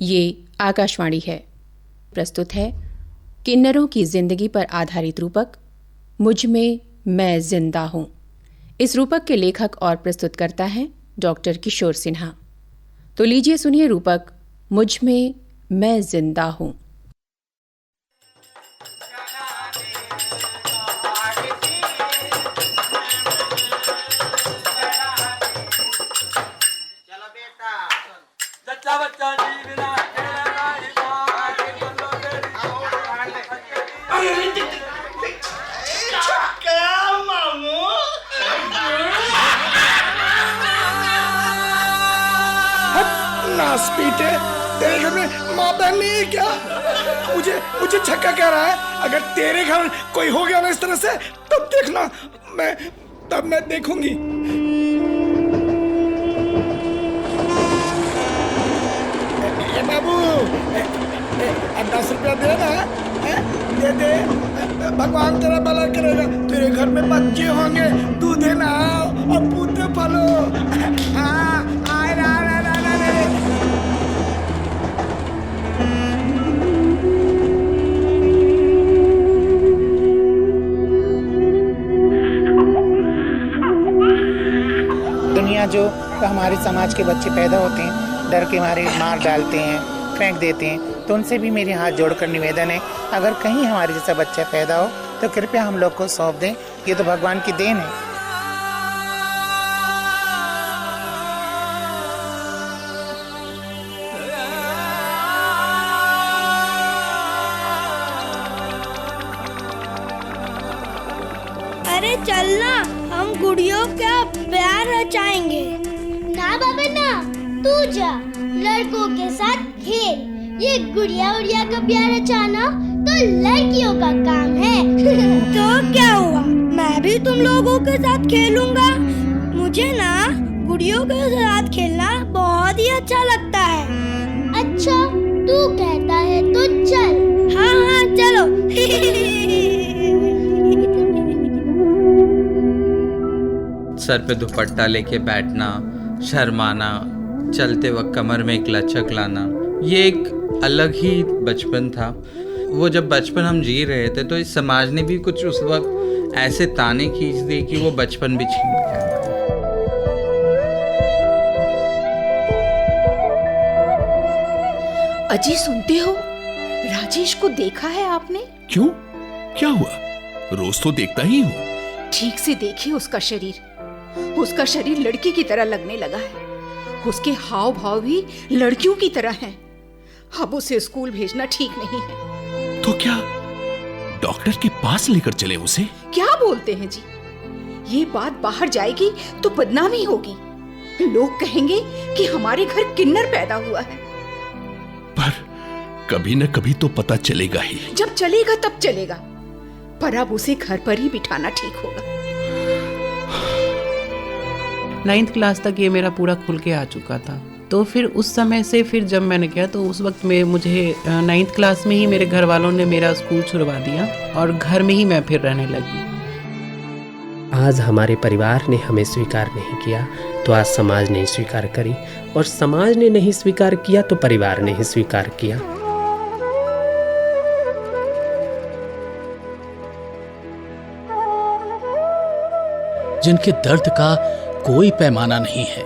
ये आकाशवाणी है। प्रस्तुत है किन्नरों की जिंदगी पर आधारित रूपक मुझ में मैं जिंदा हूँ। इस रूपक के लेखक और प्रस्तुतकर्ता हैं डॉक्टर किशोर सिन्हा। तो लीजिए सुनिए रूपक मुझ में मैं जिंदा हूँ। पीटे तेरे घर में माँ बहन नहीं है क्या? मुझे छक्का कह रहा है। अगर तेरे घर कोई हो गया ना इस तरह से तब देखना, मैं देखूंगी। बाबू 10 रुपया दे ना, दे भगवान तेरा भला करेगा। तेरे घर में बच्चे होंगे, तू देना और पूते पालो। दुनिया जो हमारे समाज के बच्चे पैदा होते हैं, डर के मारे मार डालते हैं, फेंक देते हैं, तो उनसे भी मेरे हाथ जोड़कर निवेदन है, अगर कहीं हमारे जैसा बच्चा पैदा हो तो कृपया हम लोग को सौंप दें। ये तो भगवान की देन है। अरे चलना, हम गुड़ियों का प्यार रचाएंगे। ना बाबा ना, तू जा, लड़कों के साथ खेल। ये गुड़िया उड़िया का प्यार रचाना तो लड़कियों का काम है। तो क्या हुआ, मैं भी तुम लोगों के साथ खेलूंगा। मुझे ना गुड़ियों के साथ खेलना बहुत ही अच्छा लगता है। अच्छा, तू कहता है तो चल। हाँ चलो। सर पे दुपट्टा लेके बैठना, शर्माना, चलते वक्त कमर में एक लचक लाना, ये एक अलग ही बचपन था। वो जब बचपन हम जी रहे थे तो इस समाज ने भी कुछ उस वक्त ऐसे ताने खींच दिए कि वो बचपन भी छीन गया। अजी सुनते हो, राजेश को देखा है आपने? क्यों, क्या हुआ? रोज तो देखता ही हूँ। ठीक से देखिए उसका शरीर लड़की की तरह लगने लगा है। उसके हाव भाव भी लड़कियों की तरह हैं। अब उसे स्कूल भेजना ठीक नहीं है। तो क्या डॉक्टर के पास लेकर चले उसे? क्या बोलते हैं जी, ये बात बाहर जाएगी तो बदनामी होगी। लोग कहेंगे कि हमारे घर किन्नर पैदा हुआ है। पर कभी न कभी तो पता चलेगा ही। जब चलेगा तब चलेगा, पर अब उसे घर पर ही बिठाना ठीक होगा। 9th क्लास तक ये मेरा पूरा खुल के आ चुका था। तो फिर उस समय से फिर जब मैंने किया तो उस वक्त में मुझे 9th क्लास में ही मेरे घर वालों ने मेरा स्कूल छुड़वा दिया और घर में ही मैं फिर रहने लगी। आज हमारे परिवार ने हमें स्वीकार नहीं किया तो आज समाज ने स्वीकार करी, और समाज ने नहीं स्वीकार किया तो परिवार ने ही स्वीकार किया। जिनके दर्द का कोई पैमाना नहीं है,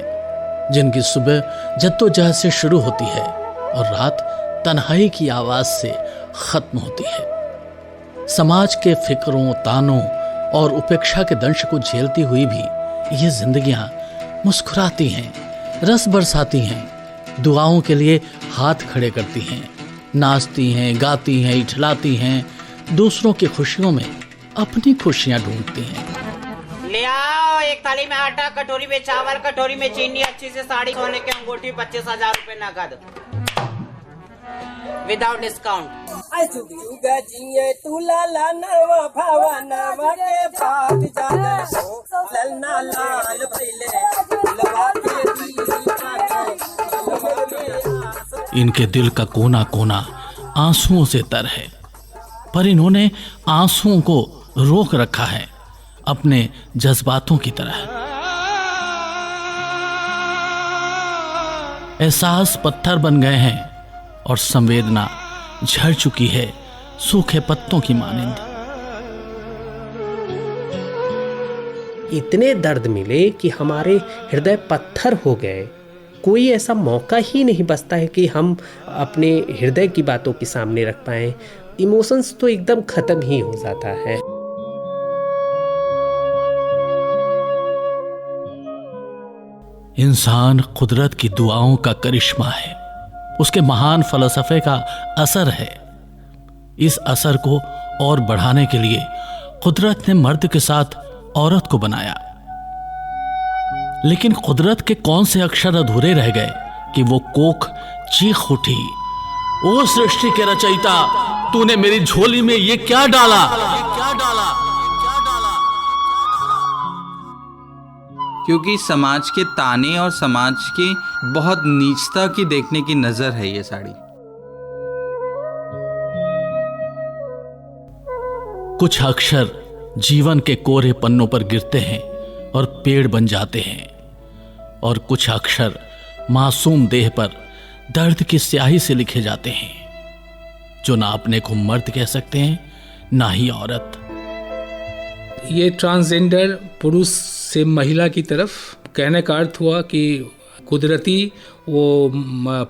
जिनकी सुबह जद्दोजहद से शुरू होती है और रात तन्हाई की आवाज से खत्म होती है। समाज के फिक्रों, तानों और उपेक्षा के दंश को झेलती हुई भी ये जिंदगियां मुस्कुराती हैं, रस बरसाती हैं, दुआओं के लिए हाथ खड़े करती हैं, नाचती हैं, गाती हैं, इठलाती हैं, दूसरों की खुशियों में अपनी खुशियां ढूंढती हैं। ले आओ, एक थाली में आटा, कटोरी में चावल, कटोरी में चीनी, अच्छी से साड़ी, सोने की अंगूठी, 25,000 रुपए नगद विदाउट डिस्काउंट। इनके दिल का कोना कोना आंसुओं से तर है, पर इन्होंने आंसुओं को रोक रखा है अपने जज्बातों की तरह। एहसास पत्थर बन गए हैं और संवेदना झड़ चुकी है सूखे पत्तों की मानिंद। इतने दर्द मिले कि हमारे हृदय पत्थर हो गए। कोई ऐसा मौका ही नहीं बचता है कि हम अपने हृदय की बातों के सामने रख पाएं। इमोशंस तो एकदम खत्म ही हो जाता है। इंसान कुदरत की दुआओं का करिश्मा है, उसके महान फलसफे का असर है। इस असर को और बढ़ाने के लिए कुदरत ने मर्द के साथ औरत को बनाया, लेकिन कुदरत के कौन से अक्षर अधूरे रह गए कि वो कोख चीख उठी, ओ सृष्टि के रचयिता, तूने मेरी झोली में ये क्या डाला? क्योंकि समाज के ताने और समाज की बहुत नीचता की देखने की नजर है ये साड़ी। कुछ अक्षर जीवन के कोरे पन्नों पर गिरते हैं और पेड़ बन जाते हैं, और कुछ अक्षर मासूम देह पर दर्द की स्याही से लिखे जाते हैं, जो ना अपने को मर्द कह सकते हैं ना ही औरत। ये ट्रांसजेंडर पुरुष से महिला की तरफ कहने का अर्थ हुआ कि कुदरती वो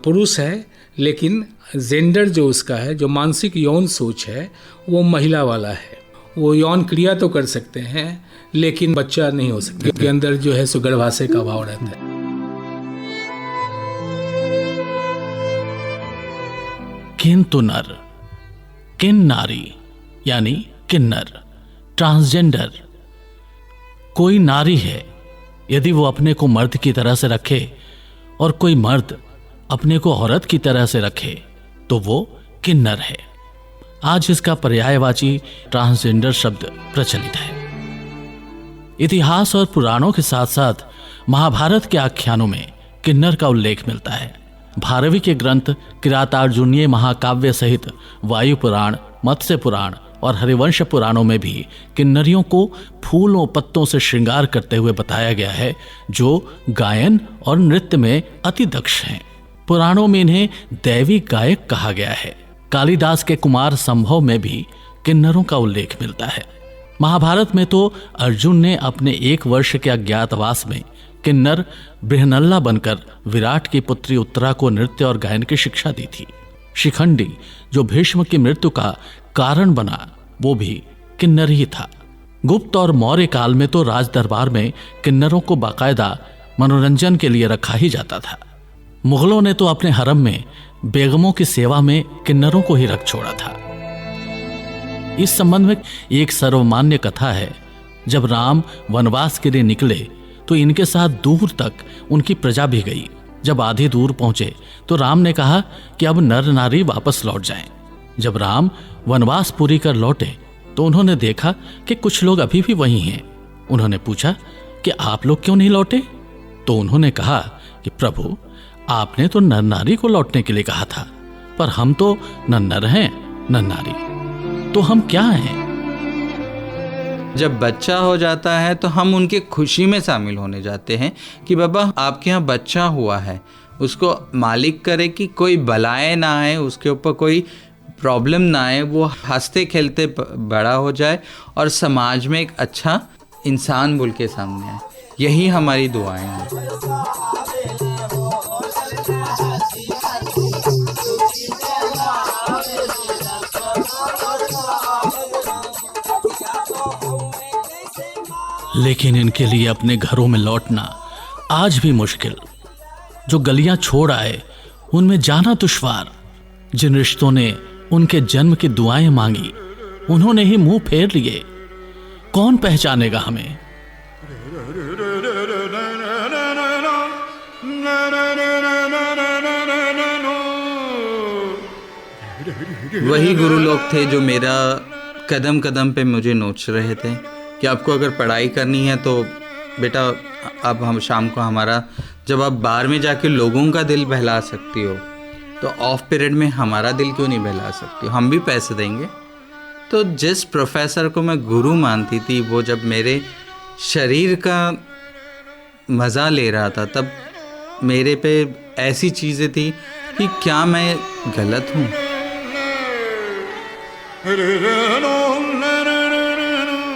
पुरुष है, लेकिन जेंडर जो उसका है, जो मानसिक यौन सोच है, वो महिला वाला है। वो यौन क्रिया तो कर सकते हैं लेकिन बच्चा नहीं हो सकता, के अंदर जो है सो गर्भाशय का भाव रहता है। किंतु नर, किन नारी यानी किन्नर, ट्रांसजेंडर। कोई नारी है यदि वो अपने को मर्द की तरह से रखे और कोई मर्द अपने को औरत की तरह से रखे तो वो किन्नर है। आज इसका पर्यायवाची ट्रांसजेंडर शब्द प्रचलित है। इतिहास और पुराणों के साथ साथ महाभारत के आख्यानों में किन्नर का उल्लेख मिलता है। भारवी के ग्रंथ किरातार्जुनीय महाकाव्य सहित वायु पुराण, मत्स्य पुराण और हरिवंश पुराणों में भी किन्नरियों को फूलों पत्तों से श्रृंगार करते हुए बताया गया है, जो गायन और नृत्य में अति दक्ष हैं। पुराणों में इन्हें दैवी गायक कहा गया है। कालिदास के कुमार संभव में भी किन्नरों का उल्लेख मिलता है। महाभारत में तो अर्जुन ने अपने 1 वर्ष के अज्ञातवास में किन्नर बृहनल्ला बनकर विराट की पुत्री उत्तरा को नृत्य और गायन की शिक्षा दी थी। शिखंडी जो भीष्म की मृत्यु का कारण बना, वो भी किन्नर ही था। गुप्त और मौर्य काल में तो राज दरबार में किन्नरों को बाकायदा मनोरंजन के लिए रखा ही जाता था। मुगलों ने तो अपने हरम में बेगमों की सेवा में किन्नरों को ही रख छोड़ा था। इस संबंध में एक सर्वमान्य कथा है। जब राम वनवास के लिए निकले तो इनके साथ दूर तक उनकी प्रजा भी गई। जब आधे दूर पहुंचे तो राम ने कहा कि अब नर नारी वापस लौट जाएं। जब राम वनवास पूरी कर लौटे तो उन्होंने देखा कि कुछ लोग अभी भी वहीं हैं। उन्होंने पूछा कि आप लोग क्यों नहीं लौटे? तो उन्होंने कहा कि प्रभु, आपने तो नर नारी को लौटने के लिए कहा था, पर हम तो न नर हैं न नारी, तो हम क्या हैं? जब बच्चा हो जाता है तो हम उनके खुशी में शामिल होने जाते हैं कि बाबा आपके यहाँ बच्चा हुआ है। उसको मालिक करे कि कोई बलाएं ना आए, उसके ऊपर कोई प्रॉब्लम ना आए, वो हंसते खेलते बड़ा हो जाए और समाज में एक अच्छा इंसान बोल के सामने आए। यही हमारी दुआएं हैं। लेकिन इनके लिए अपने घरों में लौटना आज भी मुश्किल। जो गलियां छोड़ आए उनमें जाना दुश्वार। जिन रिश्तों ने उनके जन्म की दुआएं मांगी उन्होंने ही मुंह फेर लिए। कौन पहचानेगा हमें? वही गुरु लोग थे जो मेरा कदम कदम पे मुझे नोच रहे थे कि आपको अगर पढ़ाई करनी है तो बेटा अब हम शाम को हमारा, जब आप बार में जाके लोगों का दिल बहला सकती हो तो ऑफ पीरियड में हमारा दिल क्यों नहीं बहला सकती हो? हम भी पैसे देंगे। तो जिस प्रोफेसर को मैं गुरु मानती थी वो जब मेरे शरीर का मज़ा ले रहा था तब मेरे पे ऐसी चीज़ें थी कि क्या मैं गलत हूँ?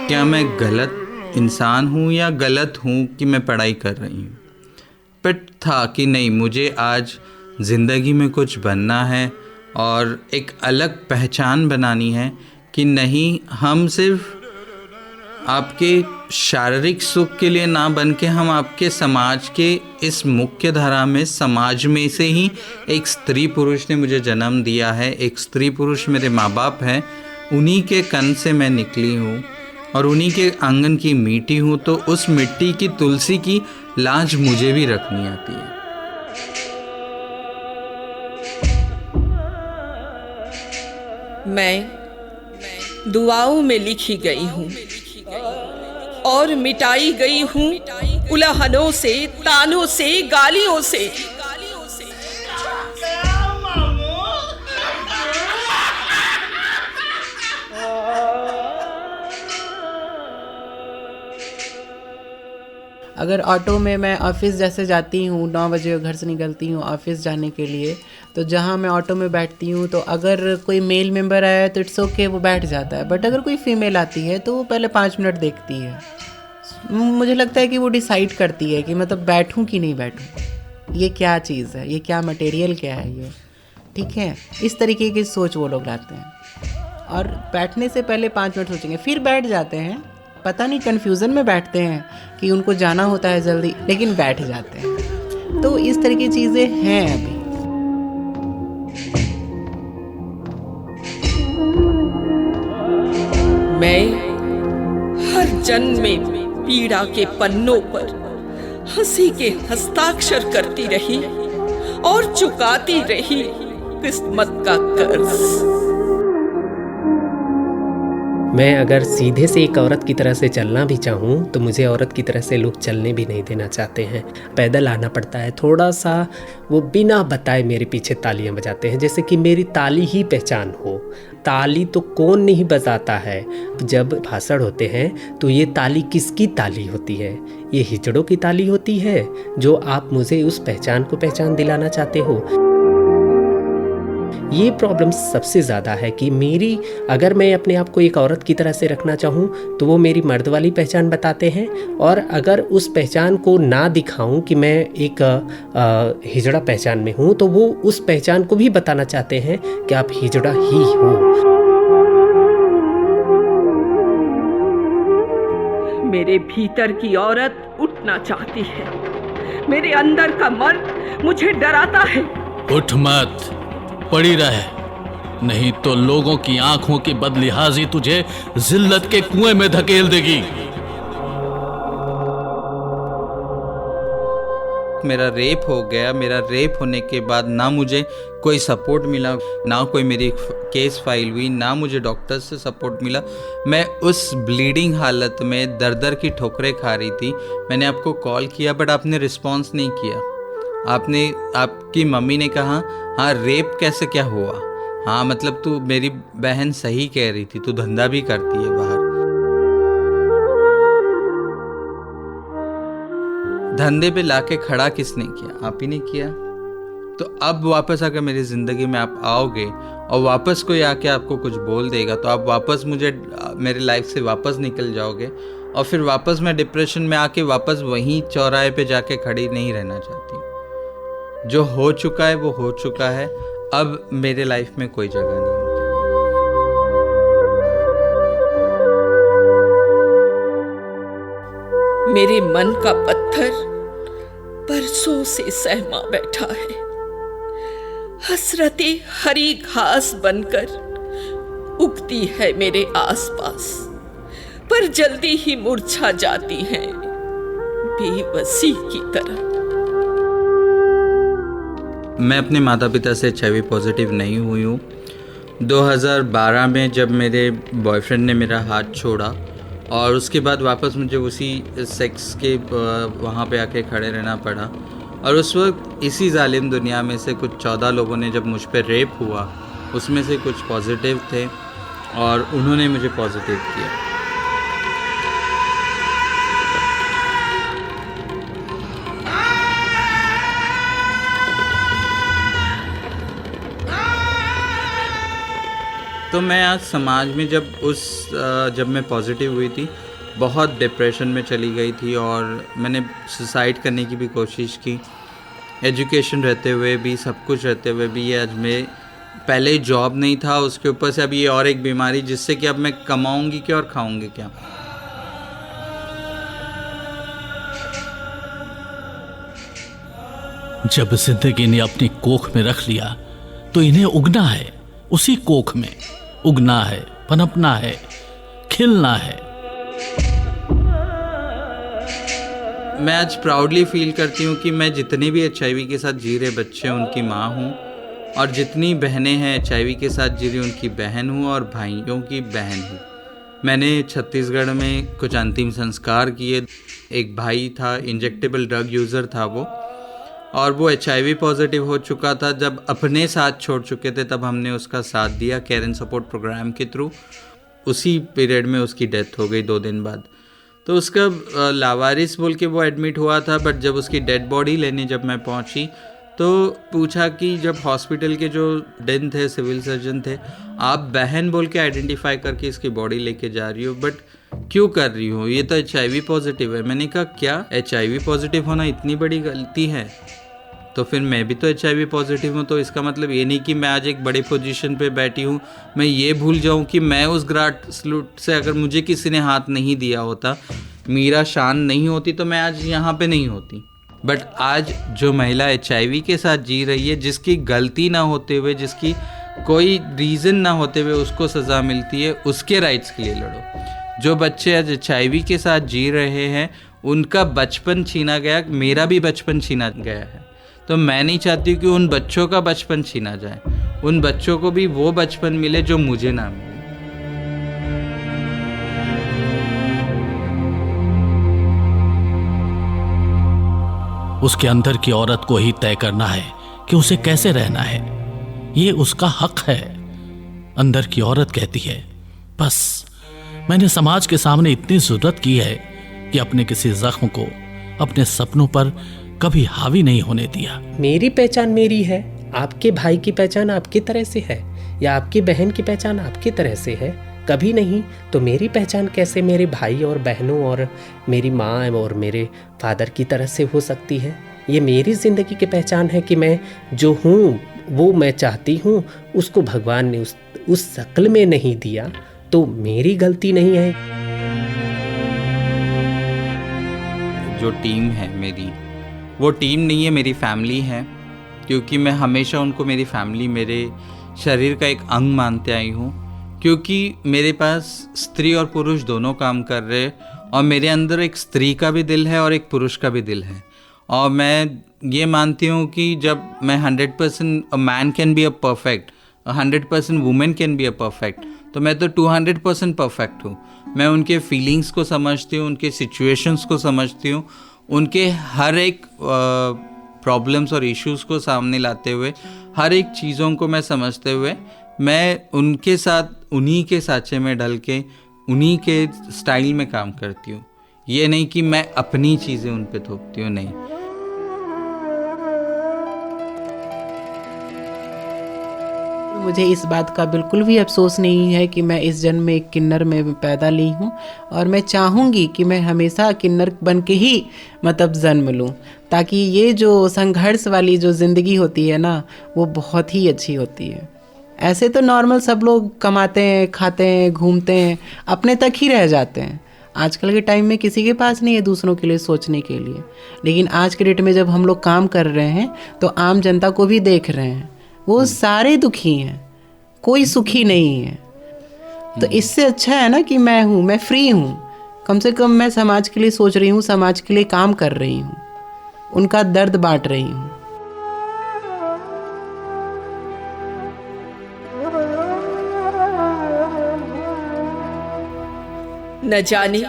क्या मैं गलत इंसान हूँ या गलत हूँ कि मैं पढ़ाई कर रही हूँ? बट था कि नहीं, मुझे आज ज़िंदगी में कुछ बनना है और एक अलग पहचान बनानी है कि नहीं, हम सिर्फ आपके शारीरिक सुख के लिए ना बन के हम आपके समाज के इस मुख्य धारा में, समाज में से ही एक स्त्री पुरुष ने मुझे जन्म दिया है, एक स्त्री पुरुष मेरे माँ बाप हैं, उन्हीं के कण से मैं निकली हूँ और उन्हीं के आंगन की मिट्टी हूँ, तो उस मिट्टी की तुलसी की लाज मुझे भी रखनी आती है। मैं दुआओं में लिखी गई हूँ और मिटाई गई हूँ उलहनों से, तानों से, गालियों से। अगर ऑटो में मैं ऑफिस जैसे जाती हूँ, 9 बजे घर से निकलती हूँ ऑफिस जाने के लिए, तो जहाँ मैं ऑटो में बैठती हूँ तो अगर कोई मेल मेंबर आया तो इट्स ओके, वो बैठ जाता है। बट अगर कोई फीमेल आती है तो वो पहले 5 मिनट देखती है। मुझे लगता है कि वो डिसाइड करती है कि मतलब बैठूं कि नहीं बैठूं, ये क्या चीज़ है, ये क्या मटेरियल क्या है ये, ठीक है। इस तरीके की सोच वो लोग लाते हैं और बैठने से पहले 5 मिनट सोचेंगे, फिर बैठ जाते हैं। पता नहीं कन्फ्यूज़न में बैठते हैं कि उनको जाना होता है जल्दी, लेकिन बैठ जाते हैं। तो इस तरह की चीज़ें हैं अभी। मैं हर जन्म में पीड़ा के पन्नों पर हंसी के हस्ताक्षर करती रही और चुकाती रही किस्मत का कर्ज। मैं अगर सीधे से एक औरत की तरह से चलना भी चाहूँ तो मुझे औरत की तरह से लोग चलने भी नहीं देना चाहते हैं। पैदल आना पड़ता है थोड़ा सा, वो बिना बताए मेरे पीछे तालियां बजाते हैं, जैसे कि मेरी ताली ही पहचान हो। ताली तो कौन नहीं बजाता है। जब भाषण होते हैं तो ये ताली किसकी ताली होती है? ये हिजड़ों की ताली होती है, जो आप मुझे उस पहचान को पहचान दिलाना चाहते हो। ये प्रॉब्लम सबसे ज़्यादा है कि मेरी, अगर मैं अपने आप को एक औरत की तरह से रखना चाहूँ तो वो मेरी मर्द वाली पहचान बताते हैं, और अगर उस पहचान को ना दिखाऊं कि मैं एक हिजड़ा पहचान में हूँ तो वो उस पहचान को भी बताना चाहते हैं कि आप हिजड़ा ही हो। मेरे भीतर की औरत उठना चाहती है, मेरे अंदर का मर्द मुझे डराता है। उठ मत, पड़ी रहे, नहीं तो लोगों की आंखों की बदलिहाजी तुझे जिल्लत के कुएं में धकेल देगी। मेरा रेप हो गया। मेरा रेप होने के बाद ना मुझे कोई सपोर्ट मिला, ना कोई मेरी केस फाइल हुई, ना मुझे डॉक्टर से सपोर्ट मिला। मैं उस ब्लीडिंग हालत में दर दर की ठोकरें खा रही थी। मैंने आपको कॉल किया बट आपने रिस्पॉन्स नहीं किया। आपकी मम्मी ने कहा हाँ रेप कैसे क्या हुआ, हाँ मतलब तू, मेरी बहन सही कह रही थी, तू धंधा भी करती है बाहर। धंधे पे लाके खड़ा किसने किया? आप ही ने किया। तो अब वापस अगर मेरी ज़िंदगी में आप आओगे और वापस कोई आके आपको कुछ बोल देगा तो आप वापस मेरे लाइफ से वापस निकल जाओगे, और फिर वापस मैं डिप्रेशन में आके वापस वहीं चौराहे पे जाके खड़ी नहीं रहना चाहती। जो हो चुका है वो हो चुका है, अब मेरे लाइफ में कोई जगह नहीं। मेरे मन का पत्थर बरसों से सहमा बैठा है। हसरते हरी घास बनकर उगती है मेरे आसपास, पर जल्दी ही मुरझा जाती हैं बेबसी की तरह। मैं अपने माता पिता से HIV पॉजिटिव नहीं हुई हूँ। 2012 में जब मेरे बॉयफ्रेंड ने मेरा हाथ छोड़ा और उसके बाद वापस मुझे उसी सेक्स के वहाँ पे आके खड़े रहना पड़ा, और उस वक्त इसी जालिम दुनिया में से कुछ 14 लोगों ने जब मुझ पर रेप हुआ, उसमें से कुछ पॉजिटिव थे और उन्होंने मुझे पॉजिटिव किया। तो मैं आज समाज में जब मैं पॉजिटिव हुई थी, बहुत डिप्रेशन में चली गई थी और मैंने सुसाइड करने की भी कोशिश की। एजुकेशन रहते हुए भी, सब कुछ रहते हुए भी, ये आज मैं पहले जॉब नहीं था, उसके ऊपर से अब ये और एक बीमारी, जिससे कि अब मैं कमाऊंगी क्या और खाऊंगी क्या। जब जिंदगी ने अपनी कोख में रख लिया तो इन्हें उगना है, उसी कोख में उगना है, पनपना है, खिलना है। मैं आज प्राउडली फील करती हूँ कि मैं जितने भी HIV के साथ जी रहे बच्चे उनकी माँ हूँ, और जितनी बहनें हैं HIV के साथ जी रही उनकी बहन हूँ, और भाइयों की बहन हूँ। मैंने छत्तीसगढ़ में कुछ अंतिम संस्कार किए। एक भाई था, इंजेक्टेबल ड्रग यूज़र था वो, और वो HIV पॉजिटिव हो चुका था। जब अपने साथ छोड़ चुके थे तब हमने उसका साथ दिया केयर एंड सपोर्ट प्रोग्राम के थ्रू। उसी पीरियड में उसकी डेथ हो गई 2 दिन बाद। तो उसका लावारिस बोल के वो एडमिट हुआ था, बट जब उसकी डेड बॉडी लेने जब मैं पहुंची तो पूछा कि जब हॉस्पिटल के जो डेन थे, सिविल सर्जन थे, आप बहन बोल के आइडेंटिफाई करके इसकी बॉडी लेके जा रही हो, बट क्यों कर रही हो, ये तो HIV पॉजिटिव है। मैंने कहा क्या HIV पॉजिटिव होना इतनी बड़ी गलती है? तो फिर मैं भी तो HIV पॉजिटिव हूँ, तो इसका मतलब ये नहीं कि मैं आज एक बड़ी पोजीशन पे बैठी हूँ, मैं ये भूल जाऊँ कि मैं उस ग्रेसरूट से अगर मुझे किसी ने हाथ नहीं दिया होता, मेरा शान नहीं होती, तो मैं आज यहाँ पे नहीं होती। बट आज जो महिला HIV के साथ जी रही है, जिसकी गलती ना होते हुए, जिसकी कोई रीज़न ना होते हुए उसको सज़ा मिलती है, उसके राइट्स के लिए लड़ो। जो बच्चे आज HIV के साथ जी रहे हैं उनका बचपन छीना गया, मेरा भी बचपन छीना गया है, तो मैं नहीं चाहती कि उन बच्चों का बचपन छीना जाए। उन बच्चों को भी वो बचपन मिले जो मुझे ना मिले। उसके अंदर की औरत को ही तय करना है कि उसे कैसे रहना है, ये उसका हक है। अंदर की औरत कहती है, बस मैंने समाज के सामने इतनी जुर्रत की है कि अपने किसी जख्म को अपने सपनों पर कभी हावी नहीं होने दिया। मेरी पहचान मेरी है, आपके भाई की पहचान आपकी तरह से है, या आपकी बहन की पहचान आपकी तरह से है, कभी नहीं। तो मेरी पहचान कैसे मेरे भाई और बहनों और मेरी माँ और मेरे फादर की तरह से हो सकती है? ये मेरी ज़िंदगी की पहचान है कि मैं जो हूँ वो मैं चाहती हूँ, उसको भगवान ने उस शक्ल में नहीं दिया, तो मेरी गलती नहीं है। जो टीम है मेरी, वो टीम नहीं है, मेरी फैमिली है, क्योंकि मैं हमेशा उनको मेरी फैमिली, मेरे शरीर का एक अंग मानते आई हूँ। क्योंकि मेरे पास स्त्री और पुरुष दोनों काम कर रहे हैं, और मेरे अंदर एक स्त्री का भी दिल है और एक पुरुष का भी दिल है। और मैं ये मानती हूँ कि जब मैं 100% a man can be a perfect, 100% women can be a perfect, तो मैं तो 200% परफेक्ट हूँ। मैं उनके फीलिंग्स को समझती हूँ, उनके सिचुएशंस को समझती हूँ, उनके हर एक प्रॉब्लम्स और इश्यूज़ को सामने लाते हुए, हर एक चीज़ों को मैं समझते हुए, मैं उनके साथ, उन्हीं के साँचे में ढल के, उन्हीं के स्टाइल में काम करती हूँ। ये नहीं कि मैं अपनी चीज़ें उन पे थोपती हूँ, नहीं। मुझे इस बात का बिल्कुल भी अफसोस नहीं है कि मैं इस जन्म में एक किन्नर में पैदा ली हूँ, और मैं चाहूँगी कि मैं हमेशा किन्नर बन के ही जन्म लूँ, ताकि ये जो संघर्ष वाली जो ज़िंदगी होती है ना, वो बहुत ही अच्छी होती है। ऐसे तो नॉर्मल सब लोग कमाते हैं, खाते हैं, घूमते हैं, अपने तक ही रह जाते हैं। आजकल के टाइम में किसी के पास नहीं है दूसरों के लिए सोचने के लिए। लेकिन आज के डेट में जब हम लोग काम कर रहे हैं तो आम जनता को भी देख रहे हैं, वो सारे दुखी हैं, कोई सुखी नहीं है। तो इससे अच्छा है ना कि मैं हूँ, मैं फ्री हूँ, कम से कम मैं समाज के लिए सोच रही हूँ, समाज के लिए काम कर रही हूँ, उनका दर्द बांट रही हूँ। न जाने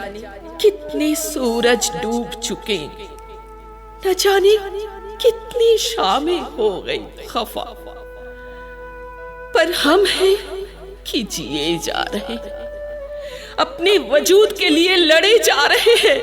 कितने सूरज डूब चुके, न जाने कितनी शामें हो गई खफा, पर हम हैं कि जिए जा रहे, अपने वजूद के लिए लड़े जा रहे हैं।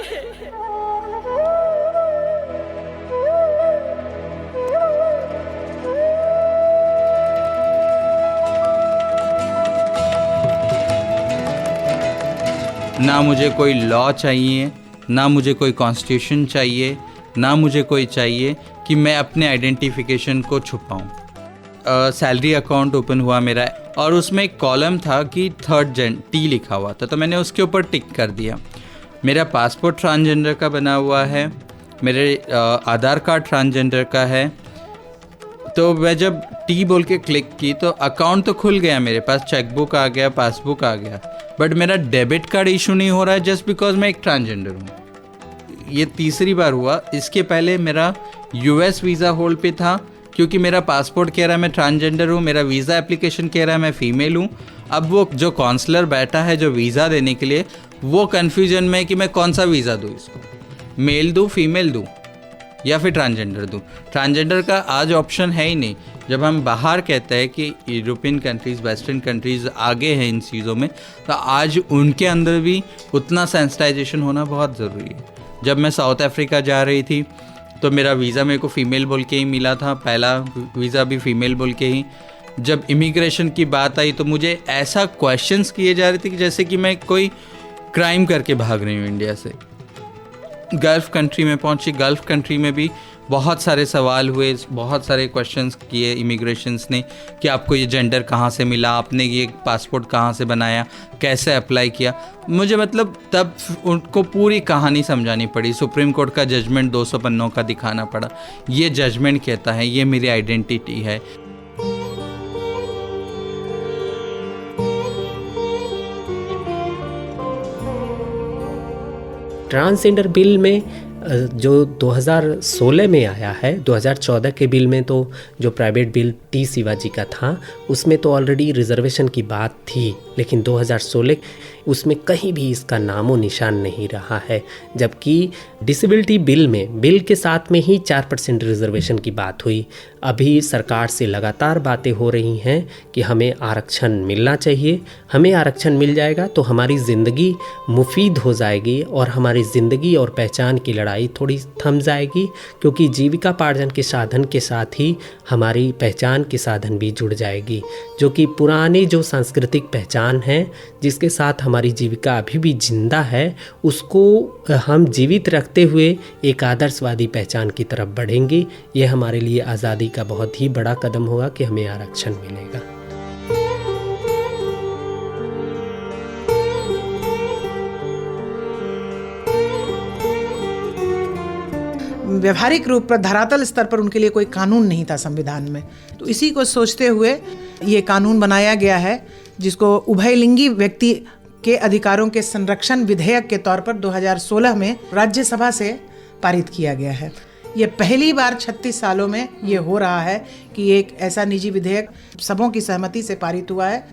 ना मुझे कोई लॉ चाहिए, ना मुझे कोई कॉन्स्टिट्यूशन चाहिए, ना मुझे कोई चाहिए कि मैं अपने आइडेंटिफिकेशन को छुपाऊं। सैलरी अकाउंट ओपन हुआ मेरा और उसमें एक कॉलम था कि थर्ड जेंडर टी लिखा हुआ था, तो मैंने उसके ऊपर टिक कर दिया। मेरा पासपोर्ट ट्रांसजेंडर का बना हुआ है, मेरे आधार कार्ड ट्रांसजेंडर का है। तो मैं जब टी बोल के क्लिक की तो अकाउंट तो खुल गया, मेरे पास चेकबुक आ गया, पासबुक आ गया, बट मेरा डेबिट कार्ड इशू नहीं हो रहा है जस्ट बिकॉज मैं एक ट्रांसजेंडर हूँ। ये तीसरी बार हुआ। इसके पहले मेरा यूएस वीज़ा होल्ड पे था क्योंकि मेरा पासपोर्ट कह रहा है मैं ट्रांसजेंडर हूँ, मेरा वीज़ा एप्लीकेशन कह रहा है मैं फ़ीमेल हूँ। अब वो जो काउंसलर बैठा है जो वीज़ा देने के लिए, वो कन्फ्यूजन में है कि मैं कौन सा वीज़ा दूँ, इसको मेल दूँ, फीमेल दूँ या फिर ट्रांसजेंडर दूँ। ट्रांसजेंडर का आज ऑप्शन है ही नहीं। जब हम बाहर कहते हैं कि यूरोपियन कंट्रीज़, वेस्टर्न कंट्रीज़ आगे हैं इन चीज़ों में, तो आज उनके अंदर भी उतना सेंसिटाइजेशन होना बहुत ज़रूरी है। जब मैं साउथ अफ्रीका जा रही थी तो मेरा वीज़ा मेरे को फ़ीमेल बोल के ही मिला था, पहला वीज़ा भी फ़ीमेल बोल के ही। जब इमिग्रेशन की बात आई तो मुझे ऐसा क्वेश्चंस किए जा रहे थे कि जैसे कि मैं कोई क्राइम करके भाग रही हूँ इंडिया से। गल्फ़ कंट्री में पहुँची, गल्फ़ कंट्री में भी बहुत सारे सवाल हुए, बहुत सारे क्वेश्चंस किए इमिग्रेशंस ने कि आपको ये जेंडर कहाँ से मिला, आपने ये पासपोर्ट कहाँ से बनाया, कैसे अप्लाई किया। मुझे मतलब तब उनको पूरी कहानी समझानी पड़ी। सुप्रीम कोर्ट का जजमेंट 200 पन्नों का दिखाना पड़ा। ये जजमेंट कहता है ये मेरी आइडेंटिटी है। ट्रांसजेंडर बिल में जो 2016 में आया है, 2014 के बिल में तो जो प्राइवेट बिल टी शिवाजी का था उसमें तो ऑलरेडी रिजर्वेशन की बात थी, लेकिन 2016 उसमें कहीं भी इसका नामो निशान नहीं रहा है। जबकि डिसेबिलिटी बिल में बिल के साथ में ही 4% रिजर्वेशन की बात हुई। अभी सरकार से लगातार बातें हो रही हैं कि हमें आरक्षण मिलना चाहिए, हमें आरक्षण मिल जाएगा तो हमारी ज़िंदगी मुफीद हो जाएगी और हमारी ज़िंदगी और पहचान की लड़ाई थोड़ी थम जाएगी, क्योंकि जीविकापार्जन के साधन के साथ ही हमारी पहचान के साधन भी जुड़ जाएगी, जो कि पुरानी जो सांस्कृतिक पहचान है जिसके साथ हमारी जीविका अभी भी जिंदा है, उसको हम जीवित रखते हुए एक आदर्शवादी पहचान की तरफ बढ़ेंगे। ये हमारे लिए आज़ादी का बहुत ही बड़ा कदम होगा कि हमें आरक्षण मिलेगा। व्यवहारिक रूप पर धरातल स्तर पर उनके लिए कोई कानून नहीं था संविधान में, तो इसी को सोचते हुए ये कानून बनाया गया है, जिसको उभयलिंगी व्यक्ति के अधिकारों के संरक्षण विधेयक के तौर पर 2016 में राज्यसभा से पारित किया गया है। ये पहली बार 36 सालों में ये हो रहा है कि एक ऐसा निजी विधेयक सबों की सहमति से पारित हुआ है।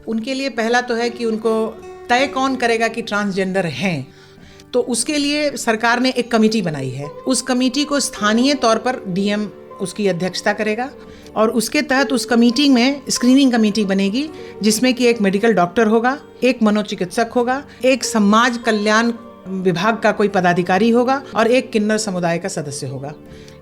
उनके लिए पहला तो है कि उनको तय कौन करेगा कि ट्रांसजेंडर हैं, तो उसके लिए सरकार ने एक कमेटी बनाई है। उस कमेटी को स्थानीय तौर पर डीएम उसकी अध्यक्षता करेगा और उसके तहत उस कमेटी में स्क्रीनिंग कमेटी बनेगी, जिसमें कि एक मेडिकल डॉक्टर होगा, एक मनोचिकित्सक होगा, एक समाज कल्याण विभाग का कोई पदाधिकारी होगा और एक किन्नर समुदाय का सदस्य होगा।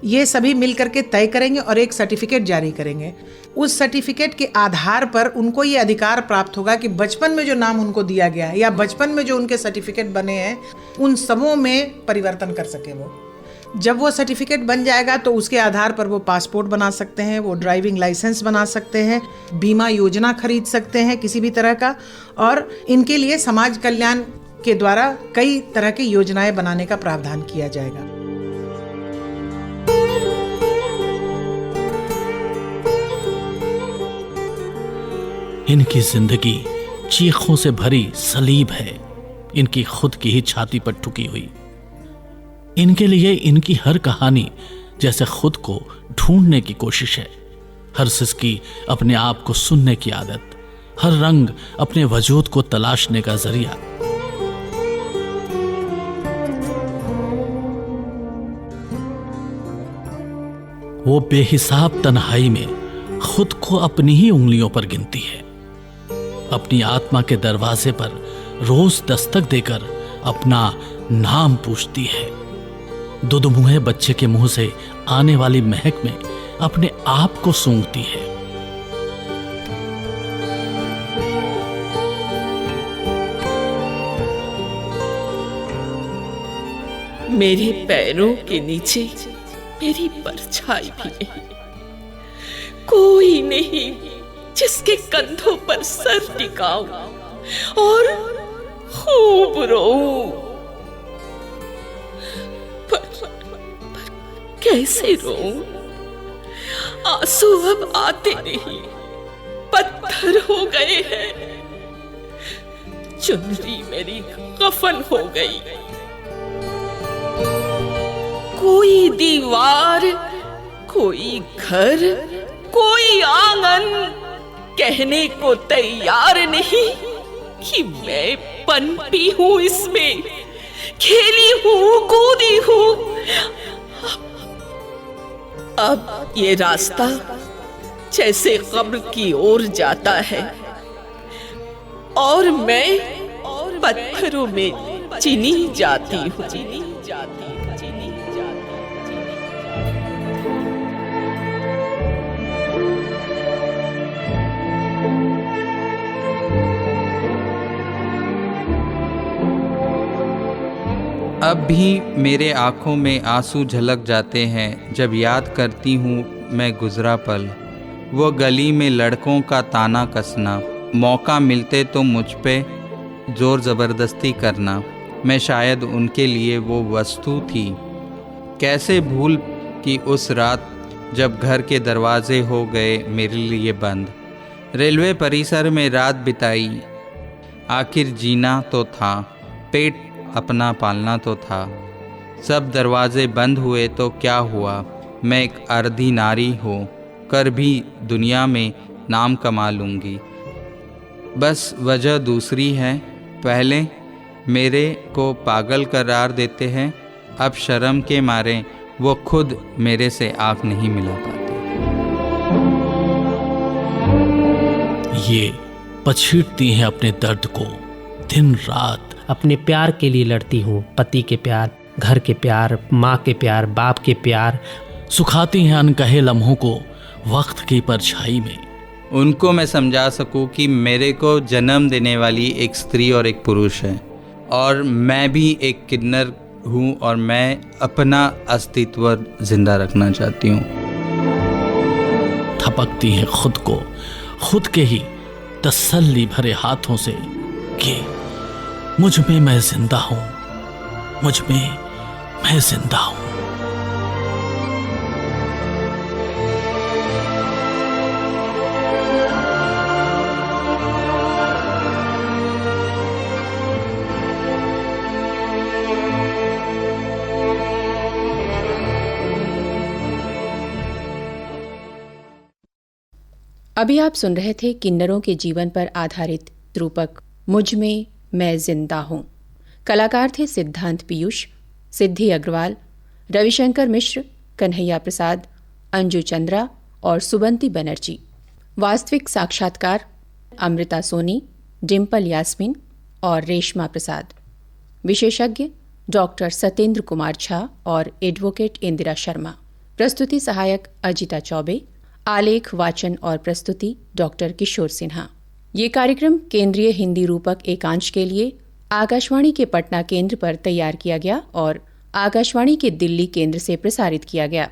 ये सभी मिलकर के तय करेंगे और एक सर्टिफिकेट जारी करेंगे। उस सर्टिफिकेट के आधार पर उनको ये अधिकार प्राप्त होगा कि बचपन में जो नाम उनको दिया गया है या बचपन में जो उनके सर्टिफिकेट बने हैं उन सबों में परिवर्तन कर सके। वो जब वो सर्टिफिकेट बन जाएगा तो उसके आधार पर वो पासपोर्ट बना सकते हैं, वो ड्राइविंग लाइसेंस बना सकते हैं, बीमा योजना खरीद सकते हैं किसी भी तरह का, और इनके लिए समाज कल्याण के द्वारा कई तरह की योजनाएं बनाने का प्रावधान किया जाएगा। इनकी जिंदगी चीखों से भरी सलीब है, इनकी खुद की ही छाती पर ठुकी हुई। इनके लिए इनकी हर कहानी जैसे खुद को ढूंढने की कोशिश है, हर सिसकी अपने आप को सुनने की आदत, हर रंग अपने वजूद को तलाशने का जरिया। वो बेहिसाब तन्हाई में खुद को अपनी ही उंगलियों पर गिनती है, अपनी आत्मा के दरवाजे पर रोज दस्तक देकर अपना नाम पूछती है। दुधमुहे बच्चे के मुंह से आने वाली महक में अपने आप को सूंघती है। मेरे पैरों के नीचे मेरी परछाई भी नहीं, कोई नहीं जिसके कंधों पर सर टिकाऊं और खूब रोऊं। पर कैसे रोऊं? आंसू अब आते नहीं, पत्थर हो गए हैं। चुनरी मेरी कफन हो गई। कोई दीवार, कोई घर, कोई आंगन कहने को तैयार नहीं कि मैं पनपी हूं इसमें, खेली हूं, कूदी हूं। अब ये रास्ता जैसे कब्र की ओर जाता है और मैं पत्थरों में चिनी जाती हूँ। अब भी मेरे आँखों में आंसू झलक जाते हैं जब याद करती हूँ मैं गुजरा पल, वो गली में लड़कों का ताना कसना, मौका मिलते तो मुझ पे जोर ज़बरदस्ती करना। मैं शायद उनके लिए वो वस्तु थी। कैसे भूल कि उस रात जब घर के दरवाजे हो गए मेरे लिए बंद, रेलवे परिसर में रात बिताई। आखिर जीना तो था, पेट अपना पालना तो था। सब दरवाजे बंद हुए तो क्या हुआ? मैं एक अर्धी नारी हो कर भी दुनिया में नाम कमा लूँगी। बस वजह दूसरी है। पहले मेरे को पागल करार देते हैं, अब शर्म के मारे वो खुद मेरे से आँख नहीं मिला पाते। ये पछीड़ती हैं अपने दर्द को दिन रात। अपने प्यार के लिए लड़ती हूँ, पति के प्यार, घर के प्यार, माँ के प्यार, बाप के प्यार। सुखाती हैं अनकहे लम्हों को वक्त की परछाई में। उनको मैं समझा सकूं कि मेरे को जन्म देने वाली एक स्त्री और एक पुरुष है, और मैं भी एक किन्नर हूँ और मैं अपना अस्तित्व जिंदा रखना चाहती हूँ। थपकती हैं खुद को खुद के ही तसल्ली भरे हाथों से कि मुझ में मैं जिंदा हूं, मुझ में मैं जिंदा हूं। अभी आप सुन रहे थे किन्नरों के जीवन पर आधारित रूपक मुझ में मैं जिंदा हूं। कलाकार थे सिद्धांत पीयूष, सिद्धि अग्रवाल, रविशंकर मिश्र, कन्हैया प्रसाद, अंजू चंद्रा और सुबंती बनर्जी। वास्तविक साक्षात्कार अमृता सोनी, डिम्पल यास्मीन और रेशमा प्रसाद। विशेषज्ञ डॉक्टर सतेंद्र कुमार झा और एडवोकेट इंदिरा शर्मा। प्रस्तुति सहायक अजिता चौबे। आलेख वाचन और प्रस्तुति डॉक्टर किशोर सिन्हा। ये कार्यक्रम केंद्रीय हिंदी रूपक एकांश के लिए आकाशवाणी के पटना केंद्र पर तैयार किया गया और आकाशवाणी के दिल्ली केंद्र से प्रसारित किया गया।